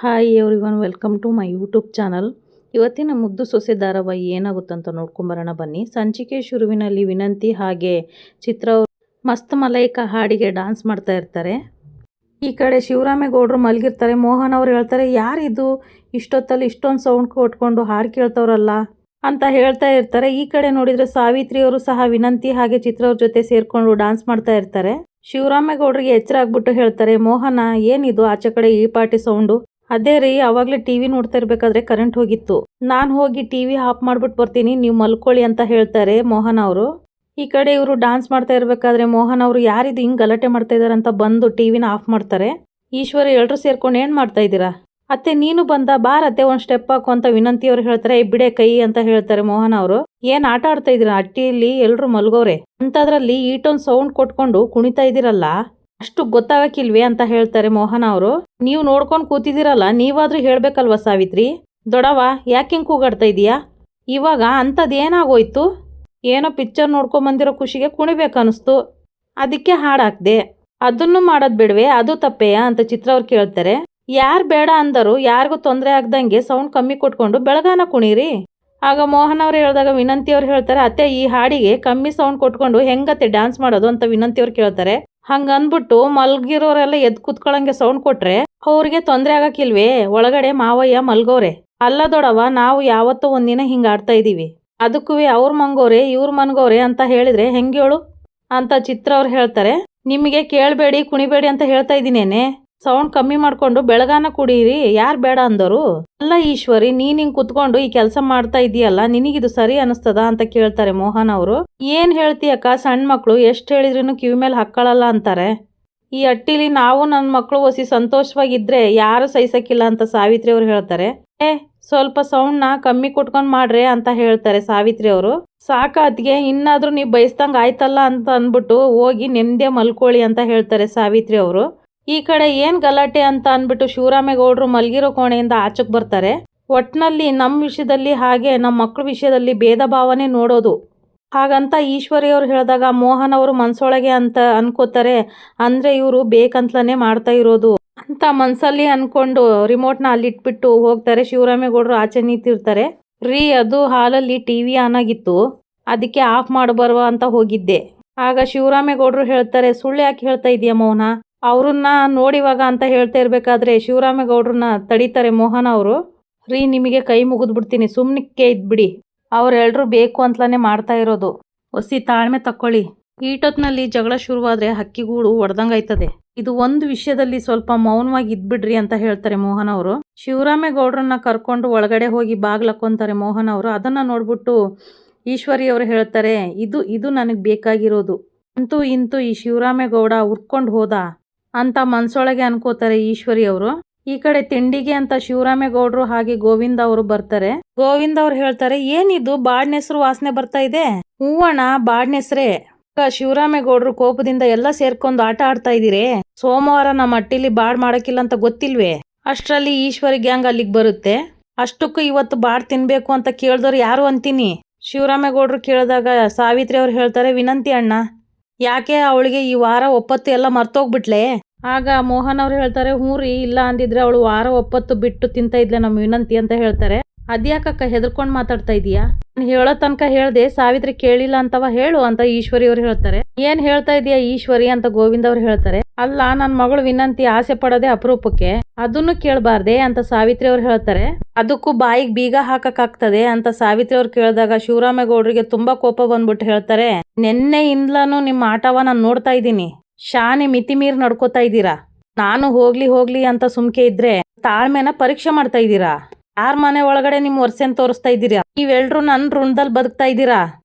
Hi everyone, welcome to my YouTube channel. ಇವತ್ತಿನ ಮುದ್ದು ಸೊಸೆ ಧಾರಾವಾಹಿ ಏನಾಗುತ್ತಂತ ನೋಡ್ಕೊಂಬರೋಣ ಬನ್ನಿ. ಸಂಚಿಕೆ ಶುರುವಿನಲ್ಲಿ ವಿನಂತಿ ಹಾಗೆ ಚಿತ್ರ ಮಸ್ತ್ ಮಲೈಕ ಹಾಡಿಗೆ ಡಾನ್ಸ್ ಮಾಡ್ತಾ ಇರ್ತಾರೆ. ಈ ಕಡೆ ಶಿವರಾಮೇಗೌಡರು ಮಲಗಿರ್ತಾರೆ. ಮೋಹನ್ ಅವರು ಹೇಳ್ತಾರೆ, ಯಾರಿದು ಇಷ್ಟೊತ್ತಲ್ಲಿ ಇಷ್ಟೊಂದು ಸೌಂಡ್ ಕೊಟ್ಕೊಂಡು ಹಾಡು ಕೇಳ್ತವ್ರಲ್ಲ ಅಂತ ಹೇಳ್ತಾ ಇರ್ತಾರೆ. ಈ ಕಡೆ ನೋಡಿದರೆ ಸಾವಿತ್ರಿ ಅವರು ಸಹ ವಿನಂತಿ ಹಾಗೆ ಚಿತ್ರ ಅವ್ರ ಜೊತೆ ಸೇರ್ಕೊಂಡು ಡಾನ್ಸ್ ಮಾಡ್ತಾ ಇರ್ತಾರೆ. ಶಿವರಾಮೇಗೌಡರಿಗೆ ಎಚ್ಚರ ಆಗ್ಬಿಟ್ಟು ಹೇಳ್ತಾರೆ, ಮೋಹನ ಏನಿದು ಆಚೆ ಕಡೆ ಈ ಪಾರ್ಟಿ ಸೌಂಡು? ಅದೇ ರೀ, ಅವಾಗಲೇ ಟಿವಿ ನೋಡ್ತಾ ಇರ್ಬೇಕಾದ್ರೆ ಕರೆಂಟ್ ಹೋಗಿತ್ತು, ನಾನು ಹೋಗಿ ಟಿವಿ ಆಫ್ ಮಾಡ್ಬಿಟ್ಟು ಬರ್ತೀನಿ, ನೀವು ಮಲ್ಕೊಳ್ಳಿ ಅಂತ ಹೇಳ್ತಾರೆ ಮೋಹನ್ ಅವರು. ಈ ಕಡೆ ಇವರು ಡಾನ್ಸ್ ಮಾಡ್ತಾ ಇರ್ಬೇಕಾದ್ರೆ ಮೋಹನ್ ಅವರು ಯಾರಿದು ಹಿಂಗೆ ಗಲಾಟೆ ಮಾಡ್ತಾ ಇದ್ದಾರೆ ಅಂತ ಬಂದು ಟಿವಿನ ಆಫ್ ಮಾಡ್ತಾರೆ. ಈಶ್ವರಿ ಎಲ್ಲರೂ ಸೇರ್ಕೊಂಡು ಏನು ಮಾಡ್ತಾ ಇದ್ದೀರಾ? ಅತ್ತೆ ನೀನು ಬಂದ, ಬಾರತ್ತೆ ಒಂದು ಸ್ಟೆಪ್ ಹಾಕು ಅಂತ ವಿನಂತಿ ಅವ್ರು ಹೇಳ್ತಾರೆ. ಬಿಡೆ ಕೈ ಅಂತ ಹೇಳ್ತಾರೆ ಮೋಹನ್ ಅವರು. ಏನು ಆಟ ಆಡ್ತಾ ಇದ್ದೀರಾ? ಅಟ್ಟಿಯಲ್ಲಿ ಎಲ್ಲರೂ ಮಲ್ಗೋರೆ ಅಂತದ್ರಲ್ಲಿ ಈಟೊಂದು ಸೌಂಡ್ ಕೊಟ್ಕೊಂಡು ಕುಣಿತಾ ಇದ್ದೀರಲ್ಲ, ಅಷ್ಟು ಗೊತ್ತಾಗಕ್ಕಿಲ್ವೇ ಅಂತ ಹೇಳ್ತಾರೆ ಮೋಹನ್ ಅವರು. ನೀವು ನೋಡ್ಕೊಂಡು ಕೂತಿದ್ದೀರಲ್ಲ, ನೀವಾದ್ರೂ ಹೇಳ್ಬೇಕಲ್ವಾ ಸಾವಿತ್ರಿ? ದೊಡವ ಯಾಕೆ ಹಿಂಗೆ ಕೂಗಾಡ್ತಾ ಇದೀಯಾ? ಇವಾಗ ಅಂಥದ್ದೇನಾಗೋಯ್ತು? ಏನೋ ಪಿಕ್ಚರ್ ನೋಡ್ಕೊಂಬಂದಿರೋ ಖುಷಿಗೆ ಕುಣಿಬೇಕನ್ನಿಸ್ತು, ಅದಕ್ಕೆ ಹಾಡಾಕ್ದೆ. ಅದನ್ನು ಮಾಡೋದು ಬಿಡ್ವೆ, ಅದು ತಪ್ಪೆಯಾ ಅಂತ ಚಿತ್ರ ಅವ್ರು ಕೇಳ್ತಾರೆ. ಯಾರು ಬೇಡ ಅಂದರು? ಯಾರಿಗೂ ತೊಂದರೆ ಆಗ್ದಂಗೆ ಸೌಂಡ್ ಕಮ್ಮಿ ಕೊಟ್ಕೊಂಡು ಬೆಳಗಾನ ಕುಣೀರಿ. ಆಗ ಮೋಹನ್ ಅವ್ರು ಹೇಳಿದಾಗ ವಿನಂತಿ ಅವ್ರು ಹೇಳ್ತಾರೆ, ಅತ್ತೆ ಈ ಹಾಡಿಗೆ ಕಮ್ಮಿ ಸೌಂಡ್ ಕೊಟ್ಕೊಂಡು ಹೆಂಗತ್ತೆ ಡ್ಯಾನ್ಸ್ ಮಾಡೋದು ಅಂತ ವಿನಂತಿ ಅವ್ರು ಕೇಳ್ತಾರೆ. ಹಂಗಂದ್ಬಿಟ್ಟು ಮಲ್ಗಿರೋರೆಲ್ಲ ಎದ್ದು ಕುತ್ಕೊಳ್ಳಂಗೆ ಸೌಂಡ್ ಕೊಟ್ರೆ ಅವ್ರಿಗೆ ತೊಂದರೆ ಆಗಕ್ಕಿಲ್ವೇ? ಒಳಗಡೆ ಮಾವಯ್ಯ ಮಲ್ಗೋರೆ. ಅಲ್ಲ ದೊಡವ, ನಾವು ಯಾವತ್ತೋ ಒಂದಿನ ಹಿಂಗೆ ಆಡ್ತಾ ಇದ್ದೀವಿ, ಅದಕ್ಕೂ ಅವ್ರು ಮಂಗೋರೆ ಇವ್ರು ಮನ್ಗೋರೆ ಅಂತ ಹೇಳಿದ್ರೆ ಹೆಂಗೇಳು ಅಂತ ಚಿತ್ರ ಅವ್ರು ಹೇಳ್ತಾರೆ. ನಿಮಗೆ ಕೇಳಬೇಡಿ ಕುಣಿಬೇಡಿ ಅಂತ ಹೇಳ್ತಾ ಇದ್ದೀನೇನೆ, ಸೌಂಡ್ ಕಮ್ಮಿ ಮಾಡ್ಕೊಂಡು ಬೆಳಗಾನ ಕುಡೀರಿ, ಯಾರು ಬೇಡ ಅಂದರು? ಅಲ್ಲ ಈಶ್ವರಿ, ನೀನ್ ಹಿಂಗ್ ಕುತ್ಕೊಂಡು ಈ ಕೆಲಸ ಮಾಡ್ತಾ ಇದೀಯಲ್ಲ, ನಿನಗಿದು ಸರಿ ಅನಿಸ್ತದ ಅಂತ ಕೇಳ್ತಾರೆ ಮೋಹನ್ ಅವರು. ಏನ್ ಹೇಳ್ತೀಯಕ್ಕ, ಸಣ್ಣ ಮಕ್ಳು ಎಷ್ಟು ಹೇಳಿದ್ರು ಕಿವಿ ಮೇಲೆ ಹಾಕ್ಕೊಳ್ಳಲ್ಲ ಅಂತಾರೆ. ಈ ಅಟ್ಟಿಲಿ ನಾವು ನನ್ನ ಮಕ್ಕಳು ಒಸಿ ಸಂತೋಷವಾಗಿದ್ರೆ ಯಾರು ಸಹಿಸಕ್ಕಿಲ್ಲ ಅಂತ ಸಾವಿತ್ರಿ ಅವ್ರು ಹೇಳ್ತಾರೆ. ಸ್ವಲ್ಪ ಸೌಂಡ್ನ ಕಮ್ಮಿ ಕೊಟ್ಕೊಂಡ್ ಮಾಡ್ರೆ ಅಂತ ಹೇಳ್ತಾರೆ ಸಾವಿತ್ರಿ ಅವರು. ಸಾಕ ಅದ್ಗೆ, ಇನ್ನಾದ್ರೂ ನೀವು ಬಯಸ್ದಂಗ ಆಯ್ತಲ್ಲ ಅಂತ ಅಂದ್ಬಿಟ್ಟು ಹೋಗಿ ನೆಮ್ಮದಿ ಮಲ್ಕೊಳ್ಳಿ ಅಂತ ಹೇಳ್ತಾರೆ ಸಾವಿತ್ರಿ ಅವರು. ಈ ಕಡೆ ಏನ್ ಗಲಾಟೆ ಅಂತ ಅಂದ್ಬಿಟ್ಟು ಶಿವರಾಮೇಗೌಡರು ಮಲ್ಗಿರೋ ಕೋಣೆಯಿಂದ ಆಚೆಗೆ ಬರ್ತಾರೆ. ಒಟ್ನಲ್ಲಿ ನಮ್ಮ ವಿಷಯದಲ್ಲಿ ಹಾಗೆ ನಮ್ಮ ಮಕ್ಕಳ ವಿಷಯದಲ್ಲಿ ಭೇದ ಭಾವನೆ ನೋಡೋದು. ಹಾಗಂತ ಈಶ್ವರಿ ಅವ್ರು ಹೇಳಿದಾಗ ಮೋಹನ್ ಅವರು ಮನ್ಸೊಳಗೆ ಅಂತ ಅನ್ಕೋತಾರೆ, ಅಂದ್ರೆ ಇವರು ಬೇಕಂತಲೇ ಮಾಡ್ತಾ ಇರೋದು ಅಂತ ಮನ್ಸಲ್ಲಿ ಅನ್ಕೊಂಡು ರಿಮೋಟ್ನ ಅಲ್ಲಿ ಇಟ್ಬಿಟ್ಟು ಹೋಗ್ತಾರೆ. ಶಿವರಾಮೇಗೌಡರು ಆಚೆ ನಿಂತಿರ್ತಾರೆ. ರೀ, ಅದು ಹಾಲಲ್ಲಿ ಟಿವಿ ಆನ್ ಆಗಿತ್ತು, ಅದಕ್ಕೆ ಆಫ್ ಮಾಡಬರುವ ಅಂತ ಹೋಗಿದ್ದೆ. ಆಗ ಶಿವರಾಮೇಗೌಡರು ಹೇಳ್ತಾರೆ, ಸುಳ್ಳು ಯಾಕೆ ಹೇಳ್ತಾ ಇದೀಯ ಮೋಹನ? ಅವ್ರನ್ನ ನೋಡಿವಾಗ ಅಂತ ಹೇಳ್ತಾ ಇರ್ಬೇಕಾದ್ರೆ ಶಿವರಾಮೇಗೌಡ್ರನ್ನ ತಡೀತಾರೆ ಮೋಹನ್ ಅವರು. ರೀ, ನಿಮಗೆ ಕೈ ಮುಗಿದ್ಬಿಡ್ತೀನಿ, ಸುಮ್ಮನಿಕ್ಕೆ ಇದ್ಬಿಡಿ, ಅವರೆಲ್ಲರೂ ಬೇಕು ಅಂತಲೇ ಮಾಡ್ತಾ ಇರೋದು, ಒಸಿ ತಾಳ್ಮೆ ತಕ್ಕೊಳ್ಳಿ. ಈಟೊತ್ನಲ್ಲಿ ಜಗಳ ಶುರುವಾದ್ರೆ ಹಕ್ಕಿಗೂಡು ಒಡ್ದಂಗಾಯ್ತದೆ, ಇದು ಒಂದು ವಿಷಯದಲ್ಲಿ ಸ್ವಲ್ಪ ಮೌನವಾಗಿ ಇದ್ಬಿಡ್ರಿ ಅಂತ ಹೇಳ್ತಾರೆ ಮೋಹನ್ ಅವರು. ಶಿವರಾಮೇಗೌಡ್ರನ್ನ ಕರ್ಕೊಂಡು ಒಳಗಡೆ ಹೋಗಿ ಬಾಗ್ಲಕ್ಕೊಂತಾರೆ ಮೋಹನ್ ಅವರು. ಅದನ್ನ ನೋಡ್ಬಿಟ್ಟು ಈಶ್ವರಿ ಅವರು ಹೇಳ್ತಾರೆ, ಇದು ನನಗೆ ಬೇಕಾಗಿರೋದು. ಅಂತೂ ಇಂತೂ ಈ ಶಿವರಾಮೇಗೌಡ ಉರ್ಕೊಂಡು ಹೋದ ಅಂತ ಮನ್ಸೊಳಗೆ ಅನ್ಕೋತಾರೆ ಈಶ್ವರಿ ಅವರು. ಈ ಕಡೆ ತಿಂಡಿಗೆ ಅಂತ ಶಿವರಾಮೇಗೌಡರು ಹಾಗೆ ಗೋವಿಂದ ಅವರು ಬರ್ತಾರೆ. ಗೋವಿಂದ ಅವ್ರು ಹೇಳ್ತಾರೆ, ಏನಿದು ಬಾಡ್ನೆಸ್ರು ವಾಸನೆ ಬರ್ತಾ ಇದೆ? ಹೂವಣ್ಣ, ಬಾಡ್ನೆಸ್ರೇ. ಶಿವರಾಮೇಗೌಡರು ಕೋಪದಿಂದ ಎಲ್ಲ ಸೇರ್ಕೊಂಡು ಆಟ ಆಡ್ತಾ ಇದೀರಿ, ಸೋಮವಾರ ನಮ್ಮ ಅಟ್ಟಿಲಿ ಬಾಡ್ ಮಾಡಕ್ಕಿಲ್ಲ ಅಂತ ಗೊತ್ತಿಲ್ವೇ? ಅಷ್ಟರಲ್ಲಿ ಈಶ್ವರಿ ಗ್ಯಾಂಗ್ ಅಲ್ಲಿಗೆ ಬರುತ್ತೆ. ಅಷ್ಟಕ್ಕೂ ಇವತ್ತು ಬಾಡ್ ತಿನ್ಬೇಕು ಅಂತ ಕೇಳ್ದವ್ರು ಯಾರು ಅಂತೀನಿ? ಶಿವರಾಮೇಗೌಡರು ಕೇಳಿದಾಗ ಸಾವಿತ್ರಿ ಅವ್ರು ಹೇಳ್ತಾರೆ, ವಿನಂತಿ ಅಣ್ಣ, ಯಾಕೆ ಅವಳಿಗೆ ಈ ವಾರ ಒಪ್ಪತ್ತು ಎಲ್ಲ ಮರ್ತೋಗ್ಬಿಟ್ಲೆ? ಆಗ ಮೋಹನ್ ಅವ್ರು ಹೇಳ್ತಾರೆ, ಹ್ಞೂ ರೀ, ಇಲ್ಲ ಅಂದಿದ್ರೆ ಅವಳು ವಾರ ಒಪ್ಪತ್ತು ಬಿಟ್ಟು ತಿಂತ ಇದ್ಲೆ ನಮ್ಮ ವಿನಂತಿ ಅಂತ ಹೇಳ್ತಾರೆ. ಅದ್ಯಾಕಕ್ಕ ಹೆದರ್ಕೊಂಡು ಮಾತಾಡ್ತಾ ಇದೀಯಾ? ನಾನು ಹೇಳೋ ತನಕ ಹೇಳ್ದೆ, ಸಾವಿತ್ರಿ ಕೇಳಿಲ್ಲ ಅಂತವ ಹೇಳು ಅಂತ ಈಶ್ವರಿ ಅವ್ರು ಹೇಳ್ತಾರೆ. ಏನ್ ಹೇಳ್ತಾ ಇದೀಯಾ ಈಶ್ವರಿ ಅಂತ ಗೋವಿಂದ ಅವ್ರು ಹೇಳ್ತಾರೆ. ಅಲ್ಲ, ನನ್ನ ಮಗಳು ವಿನಂತಿ ಆಸೆ ಪಡೋದೆ ಅಪರೂಪಕ್ಕೆ, ಅದನ್ನು ಕೇಳಬಾರ್ದೆ ಅಂತ ಸಾವಿತ್ರಿ ಅವ್ರು ಹೇಳ್ತಾರೆ. ಅದಕ್ಕೂ ಬಾಯಿಗೆ ಬೀಗ ಹಾಕಕ್ಕಾಗ್ತದೆ ಅಂತ ಸಾವಿತ್ರಿ ಅವ್ರು ಕೇಳಿದಾಗ ಶಿವರಾಮೇಗೌಡರಿಗೆ ತುಂಬಾ ಕೋಪ ಬಂದ್ಬಿಟ್ಟು ಹೇಳ್ತಾರೆ, ನೆನ್ನೆಯಿಂದಲೂ ನಿಮ್ಮ ಆಟವ ನಾನು ನೋಡ್ತಾ ಇದ್ದೀನಿ, ಶಾನೆ ಮಿತಿ ಮೀರಿ ನಡ್ಕೋತಾ ಇದ್ದೀರಾ. ನಾನು ಹೋಗ್ಲಿ ಅಂತ ಸುಮ್ಕೆ ಇದ್ರೆ ತಾಳ್ಮೆನ ಪರೀಕ್ಷೆ ಮಾಡ್ತಾ ಇದ್ದೀರಾ. ಯಾರ ಮನೆ ಒಳಗಡೆ ನಿಮ್ ವರ್ಷನ್ ತೋರಿಸ್ತಾ ಇದ್ದೀರಾ? ನೀವೆಲ್ರೂ ನನ್ನ ಋಣದಲ್ಲಿ ಬದುಕ್ತಾ ಇದ್ದೀರಾ,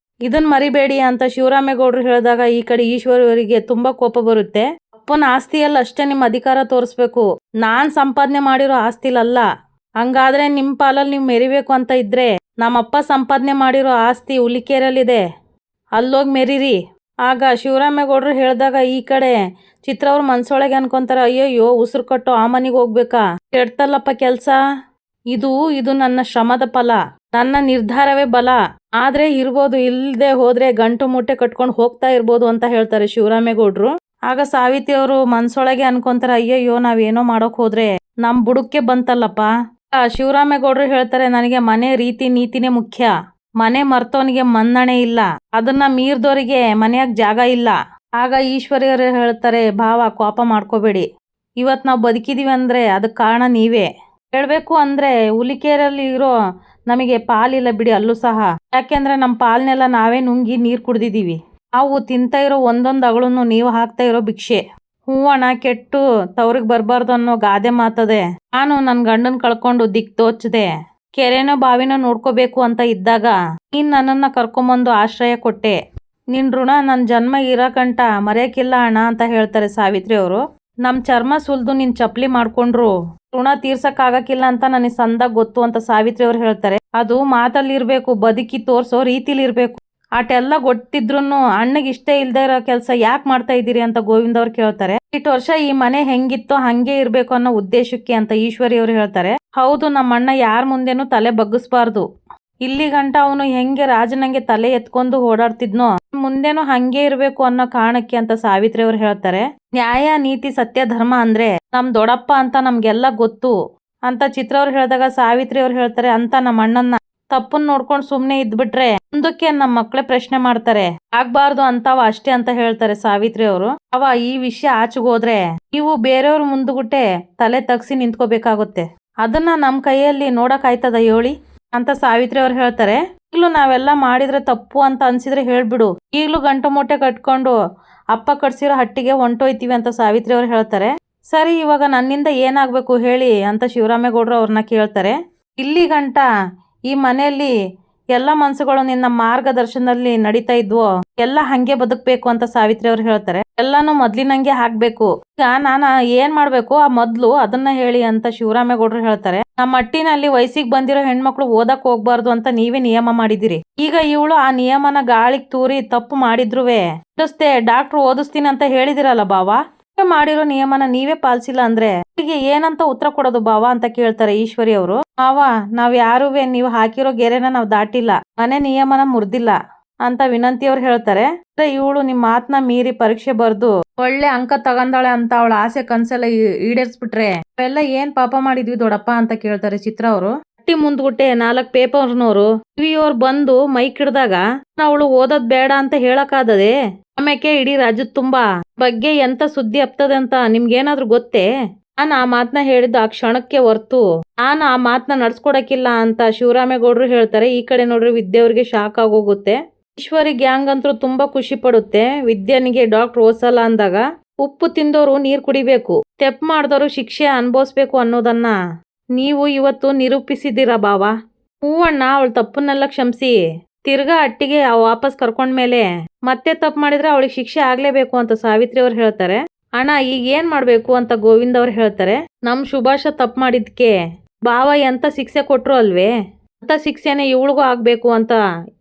ಇದನ್ ಮರಿಬೇಡಿ ಅಂತ ಶಿವರಾಮೇಗೌಡರು ಹೇಳಿದಾಗ ಈ ಕಡೆ ಈಶ್ವರಿಯವರಿಗೆ ತುಂಬಾ ಕೋಪ ಬರುತ್ತೆ. ಅಪ್ಪನ ಆಸ್ತಿಯಲ್ಲಿ ಅಷ್ಟೇ ನಿಮ್ಮ ಅಧಿಕಾರ ತೋರಿಸ್ಬೇಕು, ನಾನ್ ಸಂಪಾದನೆ ಮಾಡಿರೋ ಆಸ್ತಿಲಲ್ಲ. ಹಂಗಾದ್ರೆ ನಿಮ್ ಪಾಲಲ್ಲಿ ನೀವು ಮೆರಿಬೇಕು ಅಂತ ಇದ್ರೆ ನಮ್ಮಪ್ಪ ಸಂಪಾದನೆ ಮಾಡಿರೋ ಆಸ್ತಿ ಹುಲಿಕೇರಲ್ಲಿದೆ, ಅಲ್ಲೋಗಿ ಮೆರೀರಿ. ಆಗ ಶಿವರಾಮೇಗೌಡರು ಹೇಳಿದಾಗ ಈ ಕಡೆ ಚಿತ್ರ ಅವ್ರ ಮನ್ಸೊಳಗೆ ಅನ್ಕೊಂತಾರ, ಅಯ್ಯಯ್ಯೋ, ಉಸಿರು ಕಟ್ಟೋ ಆ ಮನೆಗೆ ಹೋಗ್ಬೇಕಾ, ಕೆಡ್ತಲ್ಲಪ್ಪ ಕೆಲ್ಸ. ಇದು ನನ್ನ ಶ್ರಮದ ಫಲ, ನನ್ನ ನಿರ್ಧಾರವೇ ಬಲ. ಆದ್ರೆ ಇರ್ಬೋದು, ಇಲ್ಲದೆ ಹೋದ್ರೆ ಗಂಟು ಮೂಟೆ ಕಟ್ಕೊಂಡು ಹೋಗ್ತಾ ಇರ್ಬೋದು ಅಂತ ಹೇಳ್ತಾರೆ ಶಿವರಾಮೇಗೌಡರು. ಆಗ ಸಾವಿತ್ರಿ ಅವರು ಮನ್ಸೊಳಗೆ ಅನ್ಕೊಂತಾರ, ಅಯ್ಯಯ್ಯೋ, ನಾವೇನೋ ಮಾಡೋಕ್ ಹೋದ್ರೆ ನಮ್ಮ ಬುಡಕ್ಕೆ ಬಂತಲ್ಲಪ್ಪ. ಶಿವರಾಮೇಗೌಡರು ಹೇಳ್ತಾರೆ, ನನಗೆ ಮನೆ ರೀತಿ ನೀತಿನೇ ಮುಖ್ಯ. ಮನೆ ಮರ್ತವನಿಗೆ ಮನ್ನಣೆ ಇಲ್ಲ, ಅದನ್ನ ಮೀರ್ದವರಿಗೆ ಮನೆಯಾಗ ಜಾಗ ಇಲ್ಲ. ಆಗ ಈಶ್ವರಿಯವರು ಹೇಳ್ತಾರೆ, ಭಾವ ಕೋಪ ಮಾಡ್ಕೋಬೇಡಿ, ಇವತ್ತು ನಾವು ಬದುಕಿದೀವಿ ಅಂದ್ರೆ ಅದಕ್ಕೆ ಕಾರಣ ನೀವೇ. ಹೇಳ್ಬೇಕು ಅಂದ್ರೆ ಹುಲಿಕೆರೆಯಲ್ಲಿ ಇರೋ ನಮಗೆ ಪಾಲಿಲ್ಲ ಬಿಡಿ ಅಲ್ಲೂ ಸಹ. ಯಾಕೆಂದ್ರೆ ನಮ್ಮ ಪಾಲನೆಲ್ಲ ನಾವೇ ನುಂಗಿ ನೀರು ಕುಡ್ದಿದೀವಿ. ನಾವು ತಿಂತಾ ಇರೋ ಒಂದೊಂದು ಅಗಳನ್ನು ನೀವು ಹಾಕ್ತಾ ಇರೋ ಭಿಕ್ಷೆ. ಹೂವಣ ಕೆಟ್ಟು ತವ್ರಿಗೆ ಬರಬಾರ್ದು ಅನ್ನೋ ಗಾದೆ ಮಾತದೆ. ನಾನು ನನ್ನ ಗಂಡನ್ ಕಳ್ಕೊಂಡು ದಿಕ್ ತೋಚದೆ, ಕೆರೆನೋ ಬಾವಿನೋ ನೋಡ್ಕೋಬೇಕು ಅಂತ ಇದ್ದಾಗ ನೀನ್ ನನ್ನನ್ನ ಕರ್ಕೊಂಬಂದು ಆಶ್ರಯ ಕೊಟ್ಟೆ. ನಿನ್ ಋಣ ನನ್ನ ಜನ್ಮ ಇರಕಂಟ ಮರೆಯಕ್ಕಿಲ್ಲ ಅಣ್ಣ ಅಂತ ಹೇಳ್ತಾರೆ ಸಾವಿತ್ರಿ ಅವರು. ನಮ್ಮ ಚರ್ಮ ಸುಲ್ದು ನಿನ್ ಚಪ್ಲಿ ಮಾಡ್ಕೊಂಡ್ರು ಋಣ ತೀರ್ಸಕ್ಕಾಗಕ್ಕಿಲ್ಲ ಅಂತ ನನಗೆ ಸಂದಾಗ ಗೊತ್ತು ಅಂತ ಸಾವಿತ್ರಿ ಅವ್ರು ಹೇಳ್ತಾರೆ. ಅದು ಮಾತಲ್ಲಿರ್ಬೇಕು, ಬದುಕಿ ತೋರ್ಸೋ ರೀತಿಲಿರ್ಬೇಕು. ಆಟೆಲ್ಲ ಗೊತ್ತಿದ್ರುನು ಅಣ್ಣಗೆ ಇಷ್ಟ ಇಲ್ದೇ ಇರೋ ಕೆಲಸ ಯಾಕೆ ಮಾಡ್ತಾ ಇದ್ದೀರಿ ಅಂತ ಗೋವಿಂದ ಅವ್ರು ಕೇಳ್ತಾರೆ. ಇಷ್ಟು ವರ್ಷ ಈ ಮನೆ ಹೆಂಗಿತ್ತೋ ಹಂಗೆ ಇರ್ಬೇಕು ಅನ್ನೋ ಉದ್ದೇಶಕ್ಕೆ ಅಂತ ಈಶ್ವರಿ ಅವ್ರು ಹೇಳ್ತಾರೆ. ಹೌದು, ನಮ್ಮ ಅಣ್ಣ ಯಾರ ಮುಂದೆನೂ ತಲೆ ಬಗ್ಗಿಸ್ಬಾರ್ದು. ಇಲ್ಲಿ ಗಂಟ ಅವನು ಹೆಂಗೆ ರಾಜನಂಗೆ ತಲೆ ಎತ್ಕೊಂಡು ಓಡಾಡ್ತಿದ್ನೋ ಮುಂದೆನೂ ಹಂಗೆ ಇರ್ಬೇಕು ಅನ್ನೋ ಕಾರಣಕ್ಕೆ ಅಂತ ಸಾವಿತ್ರಿ ಅವ್ರು ಹೇಳ್ತಾರೆ. ನ್ಯಾಯ ನೀತಿ ಸತ್ಯ ಧರ್ಮ ಅಂದ್ರೆ ನಮ್ ದೊಡ್ಡಪ್ಪ ಅಂತ ನಮ್ಗೆಲ್ಲ ಗೊತ್ತು ಅಂತ ಚಿತ್ರ ಅವ್ರು ಹೇಳಿದಾಗ ಸಾವಿತ್ರಿ ಅವ್ರು ಹೇಳ್ತಾರೆ, ಅಂತ ನಮ್ಮ ಅಣ್ಣನ್ನ ತಪ್ಪನ್ ನೋಡ್ಕೊಂಡು ಸುಮ್ನೆ ಇದ್ಬಿಟ್ರೆ ಮುಂದಕ್ಕೆ ನಮ್ಮ ಮಕ್ಳೇ ಪ್ರಶ್ನೆ ಮಾಡ್ತಾರೆ, ಆಗ್ಬಾರ್ದು ಅಂತಾವ ಅಷ್ಟೇ ಅಂತ ಹೇಳ್ತಾರೆ ಸಾವಿತ್ರಿ ಅವರು. ಈ ವಿಷಯ ಆಚೆಗೋದ್ರೆ ನೀವು ಬೇರೆಯವ್ರ ಮುಂದ್ಗುಟ್ಟೆ ತಲೆ ತಗ್ಸಿ ನಿಂತ್ಕೋಬೇಕಾಗುತ್ತೆ. ಅದನ್ನ ನಮ್ ಕೈಯಲ್ಲಿ ನೋಡಕ್ ಆಯ್ತದ ಹೇಳಿ ಅಂತ ಸಾವಿತ್ರಿ ಅವ್ರು ಹೇಳ್ತಾರೆ. ಈಗ್ಲೂ ನಾವೆಲ್ಲ ಮಾಡಿದ್ರೆ ತಪ್ಪು ಅಂತ ಅನ್ಸಿದ್ರೆ ಹೇಳ್ಬಿಡು, ಈಗ್ಲೂ ಗಂಟು ಮೂಟೆ ಕಟ್ಕೊಂಡು ಅಪ್ಪ ಕಟ್ಸಿರೋ ಹಟ್ಟಿಗೆ ಹೊಂಟೋಯ್ತೀವಿ ಅಂತ ಸಾವಿತ್ರಿ ಅವ್ರು ಹೇಳ್ತಾರೆ. ಸರಿ, ಇವಾಗ ನನ್ನಿಂದ ಏನಾಗ್ಬೇಕು ಹೇಳಿ ಅಂತ ಶಿವರಾಮೇಗೌಡರು ಅವ್ರನ್ನ ಕೇಳ್ತಾರೆ. ಇಲ್ಲಿ ಗಂಟ ಈ ಮನೆಯಲ್ಲಿ ಎಲ್ಲ ಮನ್ಸುಗಳು ನಿನ್ನ ಮಾರ್ಗದರ್ಶನದಲ್ಲಿ ನಡೀತಾ ಇದ್ವೋ ಎಲ್ಲ ಹಂಗೆ ಬದುಕ್ಬೇಕು ಅಂತ ಸಾವಿತ್ರಿ ಅವ್ರು ಹೇಳ್ತಾರೆ. ಎಲ್ಲಾನು ಮೊದ್ಲಿನಂಗೆ ಹಾಕ್ಬೇಕು. ಈಗ ನಾನು ಏನ್ ಮಾಡ್ಬೇಕು ಆ ಮೊದ್ಲು ಅದನ್ನ ಹೇಳಿ ಅಂತ ಶಿವರಾಮೇಗೌಡರು ಹೇಳ್ತಾರೆ. ನಮ್ಮ ಮಟ್ಟಿನಲ್ಲಿ ವಯಸ್ಸಿಗೆ ಬಂದಿರೋ ಹೆಣ್ಮಕ್ಳು ಓದಕ್ ಹೋಗ್ಬಾರ್ದು ಅಂತ ನೀವೇ ನಿಯಮ ಮಾಡಿದಿರಿ. ಈಗ ಇವಳು ಆ ನಿಯಮನ ಗಾಳಿಗೆ ತೂರಿ ತಪ್ಪು ಮಾಡಿದ್ರುವೆ ಡಾಕ್ಟ್ರು ಓದಿಸ್ತೀನಿ ಅಂತ ಹೇಳಿದಿರಲ್ಲ ಬಾವ, ಮಾಡಿರೋ ನಿಯಮನ ನೀವೇ ಪಾಲಿಸಿಲ್ಲ ಅಂದ್ರೆ ಹೀಗೆ ಏನಂತ ಉತ್ತರ ಕೊಡೋದು ಬಾವ ಅಂತ ಕೇಳ್ತಾರೆ ಈಶ್ವರಿ ಅವರು. ನಾವ್ ಯಾರುವೆ ನೀವು ಹಾಕಿರೋ ಗೆರೆನ ನಾವ್ ದಾಟಿಲ್ಲ, ಮನೆ ನಿಯಮನ ಮುರ್ದಿಲ್ಲ ಅಂತ ವಿನಂತಿ ಅವ್ರು ಹೇಳ್ತಾರೆ. ಇವಳು ನಿಮ್ ಮಾತನ್ನ ಮೀರಿ ಪರೀಕ್ಷೆ ಬರ್ದು ಒಳ್ಳೆ ಅಂಕ ತಗೊಂಡಾಳೆ ಅಂತ ಅವಳ ಆಸೆ ಕನ್ಸೆಲ್ಲ ಈಡೇರ್ಸ್ಬಿಟ್ರೆ ಅವೆಲ್ಲ ಏನ್ ಪಾಪ ಮಾಡಿದ್ವಿ ದೊಡ್ಡಪ್ಪ ಅಂತ ಕೇಳ್ತಾರೆ ಚಿತ್ರ ಅವರು. ಹಟ್ಟಿ ಮುಂದ್ಗುಟ್ಟೆ 4 ಪೇಪರ್ನವರು ಟಿವಿಯವ್ರು ಬಂದು ಮೈಕ್ ಹಿಡ್ದಾಗ ಅವಳು ಓದೋದ್ ಬೇಡ ಅಂತ ಹೇಳಕ್ಕಾದದೆ? ಆಮೇಲೆ ಇಡೀ ರಾಜ್ಯದ ತುಂಬಾ ಬಗ್ಗೆ ಎಂತ ಸುದ್ದಿ ಹಬ್ತದೆ ಅಂತ ನಿಮ್ಗೇನಾದ್ರೂ ಗೊತ್ತೇ? ನಾನು ಆ ಮಾತನ್ನ ಹೇಳಿದ್ದು ಆ ಕ್ಷಣಕ್ಕೆ ಹೊರ್ತು ನಾನು ಆ ಮಾತನ್ನ ನಡ್ಸ್ಕೊಡಕ್ಕಿಲ್ಲ ಅಂತ ಶಿವರಾಮೇಗೌಡರು ಹೇಳ್ತಾರೆ. ಈ ಕಡೆ ನೋಡ್ರಿ ವಿದ್ಯೆಯವ್ರಿಗೆ ಶಾಕ್ ಆಗೋಗುತ್ತೆ. ಈಶ್ವರಿ ಗ್ಯಾಂಗ್ ಅಂತೂ ತುಂಬಾ ಖುಷಿ ಪಡುತ್ತೆ. ವಿದ್ಯಾನಿಗೆ ಡಾಕ್ಟರ್ ಓದ್ಸಲ್ಲ ಅಂದಾಗ ಉಪ್ಪು ತಿಂದವರು ನೀರ್ ಕುಡಿಬೇಕು, ತೆಪ್ಪು ಮಾಡಿದವರು ಶಿಕ್ಷೆ ಅನುಭವಿಸ್ಬೇಕು ಅನ್ನೋದನ್ನ ನೀವು ಇವತ್ತು ನಿರೂಪಿಸಿದ್ದೀರ ಬಾವ. ಹೂವಣ್ಣ ಅವಳ ತಪ್ಪನ್ನೆಲ್ಲ ಕ್ಷಮಿಸಿ ತಿರ್ಗಾ ಹಟ್ಟಿಗೆ ವಾಪಸ್ ಕರ್ಕೊಂಡ್ಮೇಲೆ ಮತ್ತೆ ತಪ್ಪು ಮಾಡಿದ್ರೆ ಅವಳಿಗೆ ಶಿಕ್ಷೆ ಆಗ್ಲೇಬೇಕು ಅಂತ ಸಾವಿತ್ರಿ ಅವ್ರು ಹೇಳ್ತಾರೆ. ಅಣ್ಣ ಈಗ ಏನ್ ಮಾಡ್ಬೇಕು ಅಂತ ಗೋವಿಂದ ಅವ್ರು ಹೇಳ್ತಾರೆ. ನಮ್ ಸುಭಾಷ ತಪ್ಪು ಮಾಡಿದ್ಕೆ ಬಾವ ಎಂತ ಶಿಕ್ಷೆ ಕೊಟ್ರು ಅಲ್ವೇ, ಅಂತ ಶಿಕ್ಷೆನೆ ಇವಳಿಗೂ ಆಗ್ಬೇಕು ಅಂತ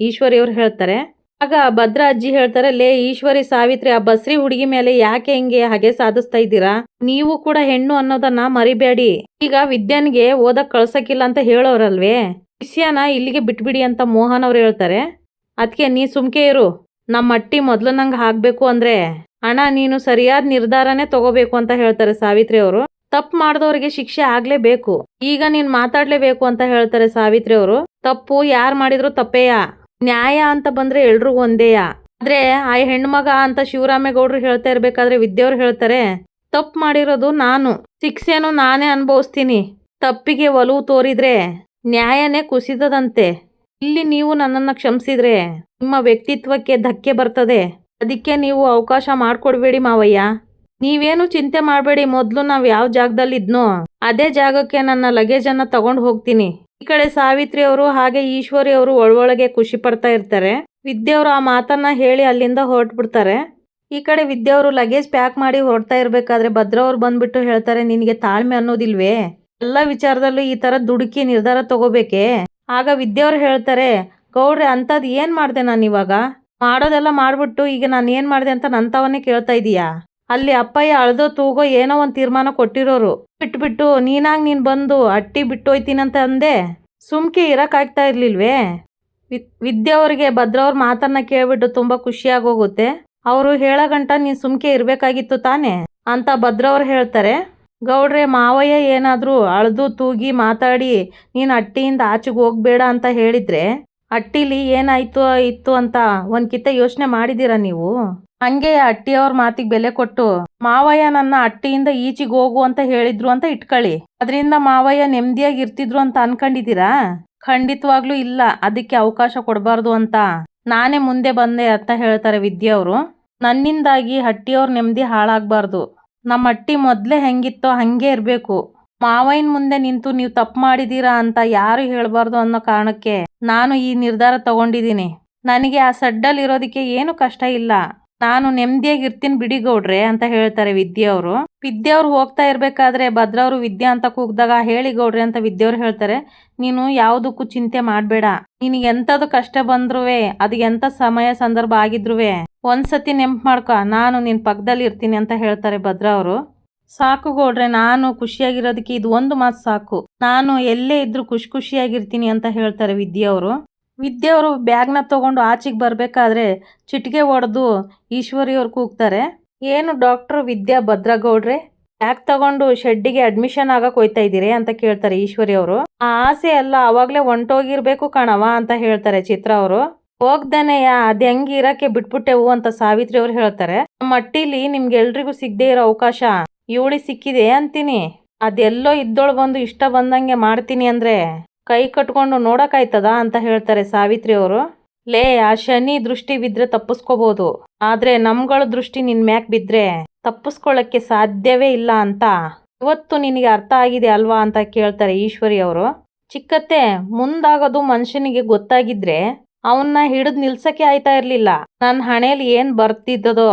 ಈಶ್ವರಿ ಅವ್ರು ಹೇಳ್ತಾರೆ. ಆಗ ಭದ್ರ ಅಜ್ಜಿ ಹೇಳ್ತಾರೆ, ಲೇ ಈಶ್ವರಿ ಸಾವಿತ್ರಿ, ಆ ಬಸ್ರಿ ಹುಡುಗಿ ಮೇಲೆ ಯಾಕೆ ಹಿಂಗೆ ಹಾಗೆ ಸಾಧಿಸ್ತಾ ಇದ್ದೀರಾ? ನೀವು ಕೂಡ ಹೆಣ್ಣು ಅನ್ನೋದನ್ನ ಮರಿಬೇಡಿ. ಈಗ ವಿದ್ಯಾನಿಗೆ ಓದಕ್ ಕಳ್ಸಕ್ಕಿಲ್ಲ ಅಂತ ಹೇಳೋರಲ್ವೇ, ವಿಷಯನ ಇಲ್ಲಿಗೆ ಬಿಟ್ಬಿಡಿ ಅಂತ ಮೋಹನ್ ಅವ್ರು ಹೇಳ್ತಾರೆ. ಅದಕ್ಕೆ ನೀ ಸುಮ್ಕೆ ಇರು, ನಮ್ಮ ಅಟ್ಟಿ ಮೊದ್ಲು ನಂಗೆ ಹಾಕ್ಬೇಕು ಅಂದ್ರೆ ಅಣ್ಣ ನೀನು ಸರಿಯಾದ ನಿರ್ಧಾರನೇ ತಗೋಬೇಕು ಅಂತ ಹೇಳ್ತಾರೆ ಸಾವಿತ್ರಿ ಅವರು. ತಪ್ಪು ಮಾಡಿದವ್ರಿಗೆ ಶಿಕ್ಷೆ ಆಗ್ಲೇಬೇಕು, ಈಗ ನೀನ್ ಮಾತಾಡ್ಲೇಬೇಕು ಅಂತ ಹೇಳ್ತಾರೆ ಸಾವಿತ್ರಿ ಅವರು. ತಪ್ಪು ಯಾರು ಮಾಡಿದ್ರು ತಪ್ಪೇಯ, ನ್ಯಾಯ ಅಂತ ಬಂದ್ರೆ ಎಲ್ರಿಗೂ ಒಂದೇಯ. ಆದ್ರೆ ಆ ಹೆಣ್ಮಗ ಅಂತ ಶಿವರಾಮೇಗೌಡರು ಹೇಳ್ತಾ ಇರ್ಬೇಕಾದ್ರೆ ವಿದ್ಯವ್ರು ಹೇಳ್ತಾರೆ, ತಪ್ಪು ಮಾಡಿರೋದು ನಾನು, ಶಿಕ್ಷೆನೂ ನಾನೇ ಅನುಭವಿಸ್ತೀನಿ. ತಪ್ಪಿಗೆ ಒಲವು ತೋರಿದ್ರೆ ನ್ಯಾಯನೇ ಕುಸಿದದಂತೆ. ಇಲ್ಲಿ ನೀವು ನನ್ನನ್ನ ಕ್ಷಮಿಸಿದ್ರೆ ನಿಮ್ಮ ವ್ಯಕ್ತಿತ್ವಕ್ಕೆ ಧಕ್ಕೆ ಬರ್ತದೆ. ಅದಕ್ಕೆ ನೀವು ಅವಕಾಶ ಮಾಡ್ಕೊಡ್ಬೇಡಿ ಮಾವಯ್ಯ. ನೀವೇನು ಚಿಂತೆ ಮಾಡಬೇಡಿ, ಮೊದ್ಲು ನಾವ್ ಯಾವ ಜಾಗದಲ್ಲಿ ಇದ್ನೋ ಅದೇ ಜಾಗಕ್ಕೆ ನನ್ನ ಲಗೇಜ್ ಅನ್ನ ತಗೊಂಡು ಹೋಗ್ತೀನಿ. ಈ ಕಡೆ ಸಾವಿತ್ರಿ ಅವರು ಹಾಗೆ ಈಶ್ವರಿ ಅವರು ಒಳೊಳಗೆ ಖುಷಿ ಪಡ್ತಾ ಇರ್ತಾರೆ. ವಿದ್ಯೆಯವರು ಆ ಮಾತನ್ನ ಹೇಳಿ ಅಲ್ಲಿಂದ ಹೊರಟ್ಬಿಡ್ತಾರೆ. ಈ ಕಡೆ ವಿದ್ಯೆಯವರು ಲಗೇಜ್ ಪ್ಯಾಕ್ ಮಾಡಿ ಹೊರಡ್ತಾ ಇರ್ಬೇಕಾದ್ರೆ ಭದ್ರ ಅವ್ರು ಬಂದ್ಬಿಟ್ಟು ಹೇಳ್ತಾರೆ, ನಿನಗೆ ತಾಳ್ಮೆ ಅನ್ನೋದಿಲ್ವೇ? ಎಲ್ಲ ವಿಚಾರದಲ್ಲೂ ಈ ತರ ದುಡುಕಿ ನಿರ್ಧಾರ ತಗೋಬೇಕೆ? ಆಗ ವಿದ್ಯೆಯವ್ರು ಹೇಳ್ತಾರೆ, ಗೌಡ್ರೆ ಅಂತದ್ ಏನ್ ಮಾಡ್ದೆ ನಾನು ಇವಾಗ? ಮಾಡೋದೆಲ್ಲ ಮಾಡ್ಬಿಟ್ಟು ಈಗ ನಾನು ಏನ್ ಮಾಡ್ದೆ ಅಂತ ನಂತವನ್ನೇ ಕೇಳ್ತಾ ಇದೀಯಾ? ಅಲ್ಲಿ ಅಪ್ಪಯ್ಯ ಅಳ್ದೋ ತೂಗೋ ಏನೋ ಒಂದ್ ತೀರ್ಮಾನ ಕೊಟ್ಟಿರೋರು ಬಿಟ್ಬಿಟ್ಟು ನೀನಾಗ್ ನೀನ್ ಬಂದು ಅಟ್ಟಿ ಬಿಟ್ಟೋಯ್ತೀನಂತ ಅಂದೆ, ಸುಮ್ಕೆ ಇರಕ್ ಆಗ್ತಾ ಇರ್ಲಿಲ್ವೇ? ವಿದ್ಯೆಯವ್ರಿಗೆ ಭದ್ರವ್ರ ಮಾತನ್ನ ಕೇಳ್ಬಿಟ್ಟು ತುಂಬಾ ಖುಷಿಯಾಗೋಗುತ್ತೆ. ಅವರು ಹೇಳಗಂಟ ನೀನ್ ಸುಮ್ಕೆ ಇರ್ಬೇಕಾಗಿತ್ತು ತಾನೆ ಅಂತ ಭದ್ರವ್ರು ಹೇಳ್ತಾರೆ. ಗೌಡ್ರೆ ಮಾವಯ್ಯ ಏನಾದರೂ ಅಳ್ದು ತೂಗಿ ಮಾತಾಡಿ ನೀನು ಅಟ್ಟಿಯಿಂದ ಆಚೆಗೆ ಹೋಗ್ಬೇಡ ಅಂತ ಹೇಳಿದ್ರೆ ಅಟ್ಟಿಲಿ ಏನಾಯ್ತು ಇತ್ತು ಅಂತ ಒಂದ್ ಕಿತ್ತ ಯೋಚನೆ ಮಾಡಿದೀರಾ ನೀವು? ಹಂಗೆ ಅಟ್ಟಿಯವ್ರ ಮಾತಿಗೆ ಬೆಲೆ ಕೊಟ್ಟು ಮಾವಯ್ಯ ನನ್ನ ಅಟ್ಟಿಯಿಂದ ಈಚೆಗೆ ಹೋಗು ಅಂತ ಹೇಳಿದ್ರು ಅಂತ ಇಟ್ಕೊಳ್ಳಿ. ಅದರಿಂದ ಮಾವಯ್ಯ ನೆಮ್ಮದಿಯಾಗಿ ಇರ್ತಿದ್ರು ಅಂತ ಅನ್ಕೊಂಡಿದ್ದೀರಾ? ಖಂಡಿತವಾಗ್ಲೂ ಇಲ್ಲ. ಅದಕ್ಕೆ ಅವಕಾಶ ಕೊಡಬಾರ್ದು ಅಂತ ನಾನೇ ಮುಂದೆ ಬಂದೆ ಅಂತ ಹೇಳ್ತಾರೆ ವಿದ್ಯೆಯವರು. ನನ್ನಿಂದಾಗಿ ಹಟ್ಟಿಯವ್ರ ನೆಮ್ಮದಿ ಹಾಳಾಗಬಾರ್ದು. ನಮ್ಮ ಅಟ್ಟಿ ಮೊದಲೇ ಹೆಂಗಿತ್ತೋ ಹಂಗೆ ಇರಬೇಕು. ಮಾವಯ್ಯನ ಮುಂದೆ ನಿಂತು ನೀವು ತಪ್ಪು ಮಾಡಿದೀರಾ ಅಂತ ಯಾರು ಹೇಳಬಾರ್ದು ಅನ್ನೋ ಕಾರಣಕ್ಕೆ ನಾನು ಈ ನಿರ್ಧಾರ ತಗೊಂಡಿದ್ದೀನಿ. ನನಗೆ ಆ ಸಡ್ಡಲ್ಲಿ ಇರೋದಕ್ಕೆ ಏನು ಕಷ್ಟ ಇಲ್ಲ. ನಾನು ನೆಮ್ಮದಿಯಾಗಿ ಇರ್ತೀನಿ ಬಿಡಿ ಗೌಡ್ರೆ ಅಂತ ಹೇಳ್ತಾರೆ ವಿದ್ಯೆಯವರು. ವಿದ್ಯೆಯವ್ರು ಹೋಗ್ತಾ ಇರ್ಬೇಕಾದ್ರೆ ಭದ್ರವ್ರು ವಿದ್ಯಾ ಅಂತ ಕೂಗ್ದಾಗ ಹೇಳಿ ಗೌಡ್ರೆ ಅಂತ ವಿದ್ಯೆಯವ್ರು ಹೇಳ್ತಾರೆ, ನೀನು ಯಾವುದಕ್ಕೂ ಚಿಂತೆ ಮಾಡಬೇಡ. ನಿನಗೆ ಎಂಥದ್ದು ಕಷ್ಟ ಬಂದ್ರುವೆ ಅದು ಎಂಥ ಸಮಯ ಸಂದರ್ಭ ಆಗಿದ್ರುವೆ ಒಂದ್ಸತಿ ನೆನ್ಪು ಮಾಡ್ಕೊ, ನಾನು ನಿನ್ನ ಪಕ್ಕದಲ್ಲಿ ಇರ್ತೀನಿ ಅಂತ ಹೇಳ್ತಾರೆ ಭದ್ರ ಅವರು. ಸಾಕು ಗೌಡ್ರೆ, ನಾನು ಖುಷಿಯಾಗಿರೋದಕ್ಕೆ ಇದು ಒಂದು ಮಾತು ಸಾಕು. ನಾನು ಎಲ್ಲೇ ಇದ್ರೂ ಖುಷಿಯಾಗಿರ್ತೀನಿ ಅಂತ ಹೇಳ್ತಾರೆ ವಿದ್ಯೆಯವರು. ವಿದ್ಯೆಯವರು ಬ್ಯಾಗ್ನ ತಗೊಂಡು ಆಚೆಗೆ ಬರಬೇಕಾದ್ರೆ ಚಿಟಿಕೆ ಹೊಡೆದು ಈಶ್ವರಿಯವ್ರು ಕೂಗ್ತಾರೆ, ಏನು ಡಾಕ್ಟ್ರು ವಿದ್ಯಾ ಭದ್ರಗೌಡ್ರೆ, ಬ್ಯಾಗ್ ತಗೊಂಡು ಶೆಡ್ಡಿಗೆ ಅಡ್ಮಿಷನ್ ಆಗಕ್ಕೆ ಹೋಯ್ತಾ ಇದ್ದೀರಿ ಅಂತ ಕೇಳ್ತಾರೆ ಈಶ್ವರಿಯವರು. ಆ ಆಸೆ ಎಲ್ಲ ಅವಾಗಲೇ ಹೊಂಟೋಗಿರ್ಬೇಕು ಕಣವ ಅಂತ ಹೇಳ್ತಾರೆ ಚಿತ್ರ ಅವರು. ಹೋಗ್ದನೆಯ ಅದ್ ಹೆಂಗ್ ಇರಕ್ಕೆ ಬಿಟ್ಬಿಟ್ಟೆವು ಅಂತ ಸಾವಿತ್ರಿ ಅವ್ರು ಹೇಳ್ತಾರೆ. ನಮ್ಮ ಮಟ್ಟಿಲಿ ನಿಮ್ಗೆಲ್ರಿಗೂ ಸಿಗದೆ ಇರೋ ಅವಕಾಶ ಇವಳಿ ಸಿಕ್ಕಿದೆ ಅಂತೀನಿ. ಅದೆಲ್ಲೋ ಇದ್ದೋಳು ಬಂದು ಇಷ್ಟ ಬಂದಂಗೆ ಮಾಡ್ತೀನಿ ಅಂದ್ರೆ ಕೈ ಕಟ್ಕೊಂಡು ನೋಡಕ್ಕಾಯ್ತದ ಅಂತ ಹೇಳ್ತಾರೆ ಸಾವಿತ್ರಿ ಅವರು. ಲೇ, ಆ ಶನಿ ದೃಷ್ಟಿ ಬಿದ್ರೆ ತಪ್ಪಿಸ್ಕೋಬಹುದು, ಆದ್ರೆ ನಮ್ಗಳ ದೃಷ್ಟಿ ನಿನ್ ಮ್ಯಾಕ್ ಬಿದ್ರೆ ತಪ್ಪಿಸ್ಕೊಳ್ಳಕ್ಕೆ ಸಾಧ್ಯವೇ ಇಲ್ಲ ಅಂತ ಇವತ್ತು ನಿನಗೆ ಅರ್ಥ ಆಗಿದೆ ಅಲ್ವಾ ಅಂತ ಕೇಳ್ತಾರೆ ಈಶ್ವರಿ ಅವರು. ಚಿಕ್ಕತ್ತೆ, ಮುಂದಾಗೋದು ಮನುಷ್ಯನಿಗೆ ಗೊತ್ತಾಗಿದ್ರೆ ಅವನ್ನ ಹಿಡಿದು ನಿಲ್ಸಕ್ಕೆ ಆಯ್ತಾ ಇರ್ಲಿಲ್ಲ. ನನ್ನ ಹಣೆಯಲ್ಲಿ ಏನ್ ಬರ್ತಿದ್ದದೋ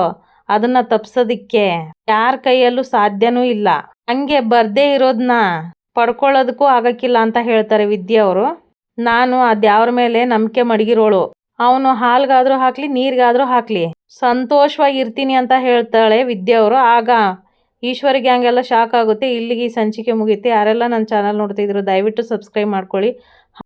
ಅದನ್ನ ತಪ್ಸೋದಿಕ್ಕೆ ಯಾರ ಕೈಯಲ್ಲೂ ಸಾಧ್ಯನೂ ಇಲ್ಲ. ಹಂಗೆ ಬರ್ದೇ ಇರೋದನ್ನ ಪಡ್ಕೊಳ್ಳೋದಕ್ಕೂ ಆಗಕ್ಕಿಲ್ಲ ಅಂತ ಹೇಳ್ತಾರೆ ವಿದ್ಯೆಯವರು. ನಾನು ಅದ್ಯಾವ್ರ ಮೇಲೆ ನಂಬಿಕೆ ಮಡಗಿರೋಳು. ಅವನು ಹಾಲ್ಗಾದ್ರೂ ಹಾಕ್ಲಿ ನೀರ್ಗಾದ್ರೂ ಹಾಕ್ಲಿ ಸಂತೋಷವಾಗಿ ಇರ್ತೀನಿ ಅಂತ ಹೇಳ್ತಾಳೆ ವಿದ್ಯೆಯವರು. ಆಗ ಈಶ್ವರಿಗೆ ಹಂಗೆಲ್ಲ ಶಾಕ್ ಆಗುತ್ತೆ. ಇಲ್ಲಿಗೆ ಈ ಸಂಚಿಕೆ ಮುಗಿಯುತ್ತೆ. ಯಾರೆಲ್ಲ ನನ್ನ ಚಾನಲ್ ನೋಡ್ತಿದ್ರು ದಯವಿಟ್ಟು ಸಬ್ಸ್ಕ್ರೈಬ್ ಮಾಡ್ಕೊಳ್ಳಿ.